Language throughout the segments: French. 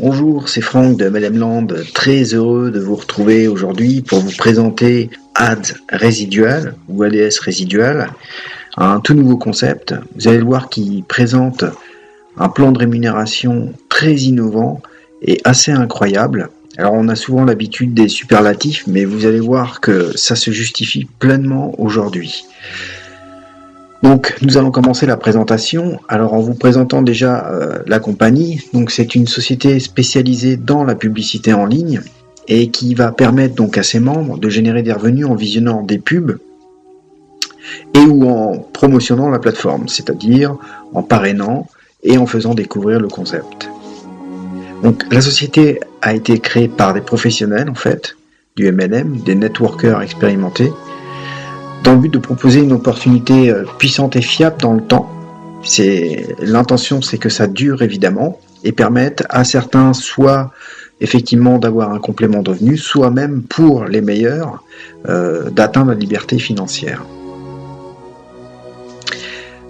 Bonjour, c'est Franck de Madame Land, très heureux de vous retrouver aujourd'hui pour vous présenter Ads Résidual ou ADS Résidual, un tout nouveau concept. Vous allez le voir qui présente un plan de rémunération très innovant et assez incroyable. Alors on a souvent l'habitude des superlatifs, mais vous allez voir que ça se justifie pleinement aujourd'hui. Donc nous allons commencer la présentation. Alors en vous présentant déjà la compagnie, donc c'est une société spécialisée dans la publicité en ligne et qui va permettre donc à ses membres de générer des revenus en visionnant des pubs et ou en promotionnant la plateforme, c'est-à-dire en parrainant et en faisant découvrir le concept. Donc la société a été créée par des professionnels en fait, du MLM, des networkers expérimentés, dans le but de proposer une opportunité puissante et fiable dans le temps. L'intention, c'est que ça dure évidemment et permette à certains soit effectivement d'avoir un complément de revenus, soit même pour les meilleurs d'atteindre la liberté financière.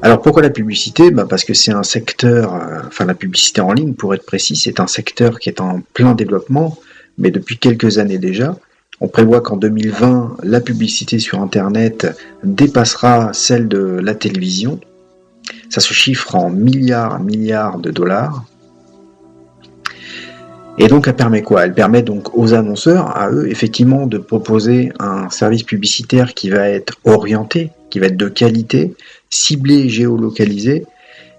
Alors pourquoi la publicité ? Parce que c'est un secteur, la publicité en ligne pour être précis, c'est un secteur qui est en plein développement, mais depuis quelques années déjà. On prévoit qu'en 2020, la publicité sur Internet dépassera celle de la télévision. Ça se chiffre en milliards de dollars. Et donc, elle permet quoi ? Elle permet donc aux annonceurs, à eux, effectivement, de proposer un service publicitaire qui va être orienté, qui va être de qualité, ciblé, géolocalisé,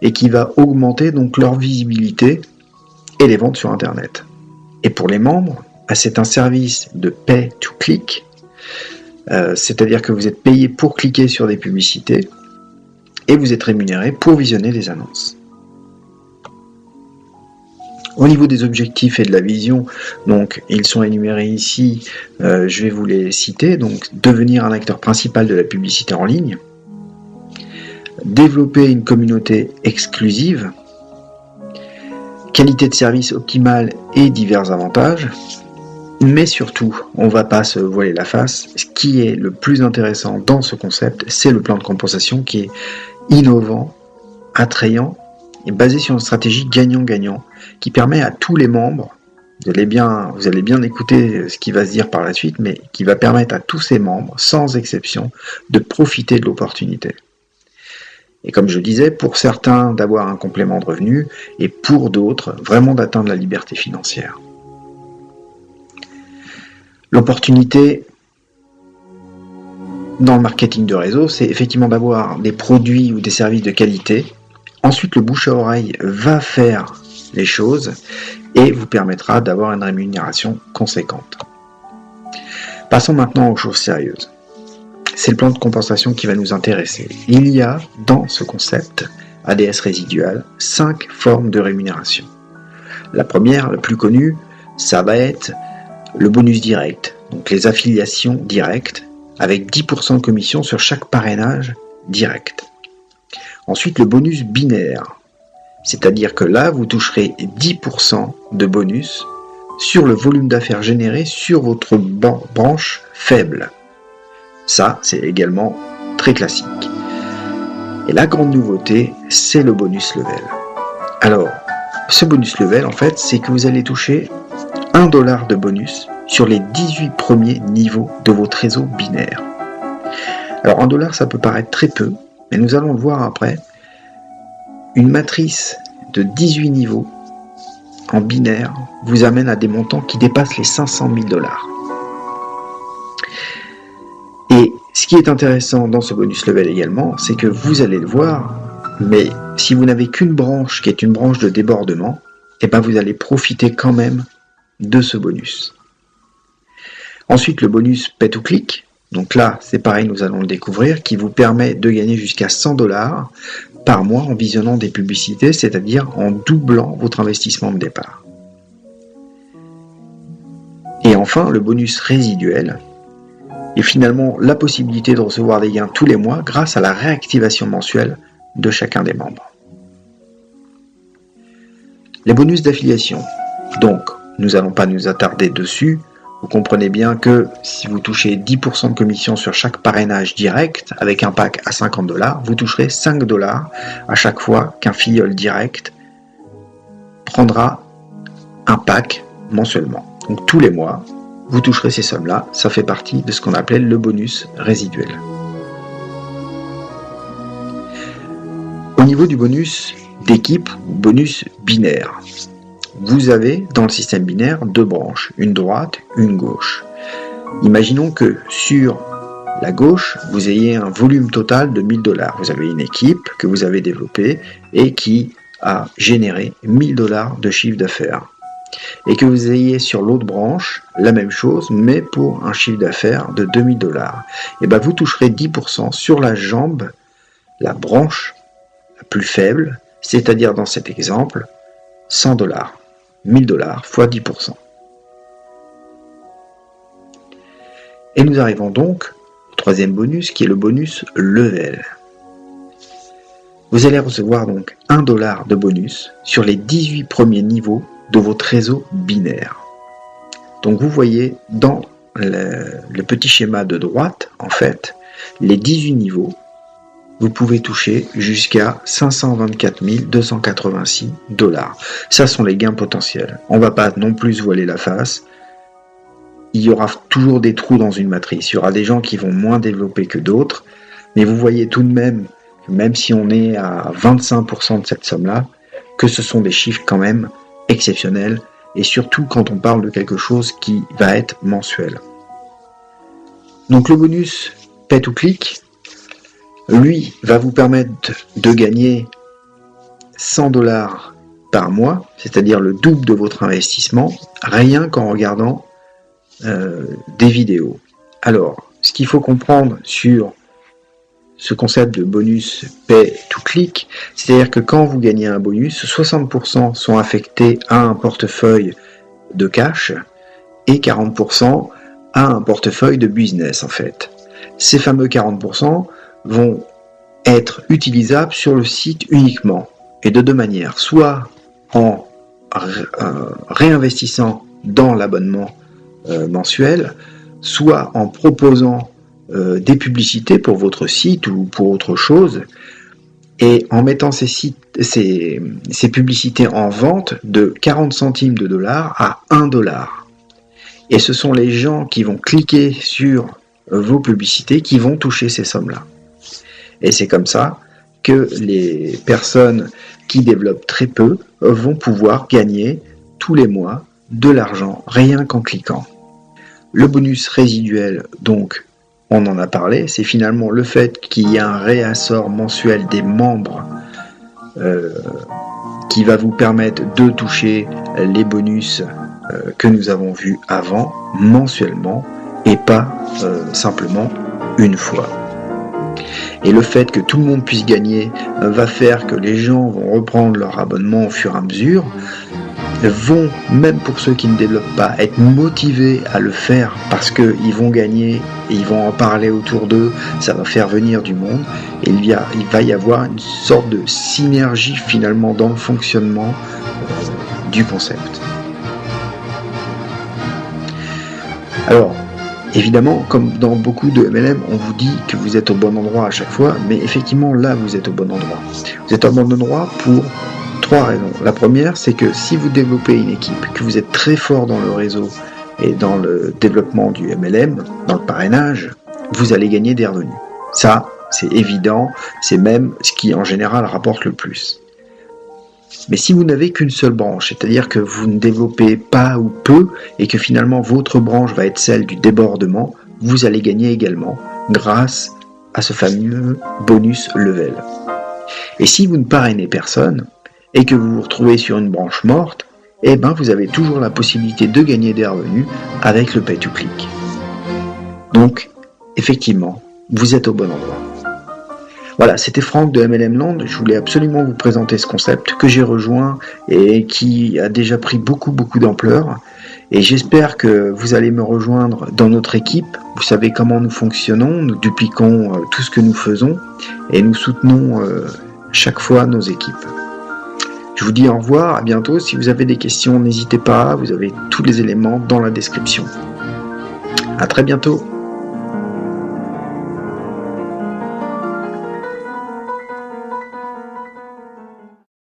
et qui va augmenter donc leur visibilité et les ventes sur Internet. Et pour les membres, c'est un service de pay to click, c'est-à-dire que vous êtes payé pour cliquer sur des publicités et vous êtes rémunéré pour visionner des annonces. Au niveau des objectifs et de la vision, donc ils sont énumérés ici, je vais vous les citer. Donc devenir un acteur principal de la publicité en ligne, développer une communauté exclusive, qualité de service optimale et divers avantages. Mais surtout, on ne va pas se voiler la face, ce qui est le plus intéressant dans ce concept, c'est le plan de compensation qui est innovant, attrayant et basé sur une stratégie gagnant-gagnant qui permet à tous les membres, vous allez bien écouter ce qui va se dire par la suite, mais qui va permettre à tous ces membres, sans exception, de profiter de l'opportunité. Et comme je disais, pour certains d'avoir un complément de revenus et pour d'autres, vraiment d'atteindre la liberté financière. L'opportunité dans le marketing de réseau, c'est effectivement d'avoir des produits ou des services de qualité. Ensuite, le bouche à oreille va faire les choses et vous permettra d'avoir une rémunération conséquente. Passons maintenant aux choses sérieuses. C'est le plan de compensation qui va nous intéresser. Il y a dans ce concept ADS résidual 5 formes de rémunération. La première, la plus connue, ça va être le bonus direct, donc les affiliations directes, avec 10% de commission sur chaque parrainage direct. Ensuite, le bonus binaire, c'est-à-dire que là, vous toucherez 10% de bonus sur le volume d'affaires généré sur votre branche faible. Ça, c'est également très classique. Et la grande nouveauté, c'est le bonus level. Alors, ce bonus level, en fait, c'est que vous allez toucher $1 de bonus sur les 18 premiers niveaux de votre réseau binaire. Alors $1, ça peut paraître très peu, mais nous allons le voir après. Une matrice de 18 niveaux en binaire vous amène à des montants qui dépassent les $500 000. Et ce qui est intéressant dans ce bonus level également, c'est que vous allez le voir, mais si vous n'avez qu'une branche qui est une branche de débordement, vous allez profiter quand même de ce bonus. Ensuite, le bonus pay to click, donc là, c'est pareil, nous allons le découvrir, qui vous permet de gagner jusqu'à $100 par mois en visionnant des publicités, c'est-à-dire en doublant votre investissement de départ. Et enfin, le bonus résiduel, et finalement la possibilité de recevoir des gains tous les mois grâce à la réactivation mensuelle de chacun des membres. Les bonus d'affiliation, donc, nous n'allons pas nous attarder dessus. Vous comprenez bien que si vous touchez 10% de commission sur chaque parrainage direct avec un pack à $50, vous toucherez $5 à chaque fois qu'un filleul direct prendra un pack mensuellement. Donc tous les mois, vous toucherez ces sommes-là. Ça fait partie de ce qu'on appelle le bonus résiduel. Au niveau du bonus d'équipe ou bonus binaire, vous avez dans le système binaire 2 branches, une droite, une gauche. Imaginons que sur la gauche, vous ayez un volume total de 1000 $. Vous avez une équipe que vous avez développée et qui a généré 1000 $ de chiffre d'affaires. Et que vous ayez sur l'autre branche la même chose, mais pour un chiffre d'affaires de 2000 $. Et bien vous toucherez 10% sur la jambe, la branche la plus faible, c'est-à-dire dans cet exemple, 100 $. 1000 $ fois 10%. Et nous arrivons donc au troisième bonus qui est le bonus level. Vous allez recevoir donc 1 $ de bonus sur les 18 premiers niveaux de votre réseau binaire. Donc vous voyez dans le petit schéma de droite, en fait, les 18 niveaux, vous pouvez toucher jusqu'à 524 286 $. Ça sont les gains potentiels. On ne va pas non plus se voiler la face. Il y aura toujours des trous dans une matrice. Il y aura des gens qui vont moins développer que d'autres. Mais vous voyez tout de même si on est à 25% de cette somme-là, que ce sont des chiffres quand même exceptionnels. Et surtout quand on parle de quelque chose qui va être mensuel. Donc le bonus Pay to Click, lui, va vous permettre de gagner 100 $ par mois, c'est-à-dire le double de votre investissement, rien qu'en regardant des vidéos. Alors, ce qu'il faut comprendre sur ce concept de bonus Pay to Click, c'est-à-dire que quand vous gagnez un bonus, 60% sont affectés à un portefeuille de cash et 40% à un portefeuille de business en fait. Ces fameux 40% vont être utilisables sur le site uniquement et de deux manières, soit en réinvestissant dans l'abonnement mensuel, soit en proposant des publicités pour votre site ou pour autre chose et en mettant ces publicités en vente de 40 centimes de dollar à 1 $. Et ce sont les gens qui vont cliquer sur vos publicités qui vont toucher ces sommes-là. Et c'est comme ça que les personnes qui développent très peu vont pouvoir gagner tous les mois de l'argent rien qu'en cliquant. Le bonus résiduel, donc, on en a parlé, c'est finalement le fait qu'il y ait un réassort mensuel des membres qui va vous permettre de toucher les bonus que nous avons vus avant, mensuellement, et pas simplement une fois. Et le fait que tout le monde puisse gagner va faire que les gens vont reprendre leur abonnement au fur et à mesure, vont, même pour ceux qui ne développent pas, être motivés à le faire parce qu'ils vont gagner et ils vont en parler autour d'eux, ça va faire venir du monde et il va y avoir une sorte de synergie finalement dans le fonctionnement du concept. Alors, évidemment, comme dans beaucoup de MLM, on vous dit que vous êtes au bon endroit à chaque fois, mais effectivement là vous êtes au bon endroit. Vous êtes au bon endroit pour 3 raisons. La première, c'est que si vous développez une équipe, que vous êtes très fort dans le réseau et dans le développement du MLM, dans le parrainage, vous allez gagner des revenus. Ça, c'est évident, c'est même ce qui en général rapporte le plus. Mais si vous n'avez qu'une seule branche, c'est-à-dire que vous ne développez pas ou peu, et que finalement votre branche va être celle du débordement, vous allez gagner également grâce à ce fameux bonus level. Et si vous ne parrainez personne, et que vous vous retrouvez sur une branche morte, eh ben vous avez toujours la possibilité de gagner des revenus avec le Pay to Click. Donc, effectivement, vous êtes au bon endroit. Voilà, c'était Franck de MLM Land. Je voulais absolument vous présenter ce concept que j'ai rejoint et qui a déjà pris beaucoup d'ampleur. Et j'espère que vous allez me rejoindre dans notre équipe. Vous savez comment nous fonctionnons, nous dupliquons tout ce que nous faisons et nous soutenons chaque fois nos équipes. Je vous dis au revoir, à bientôt. Si vous avez des questions, n'hésitez pas, vous avez tous les éléments dans la description. À très bientôt.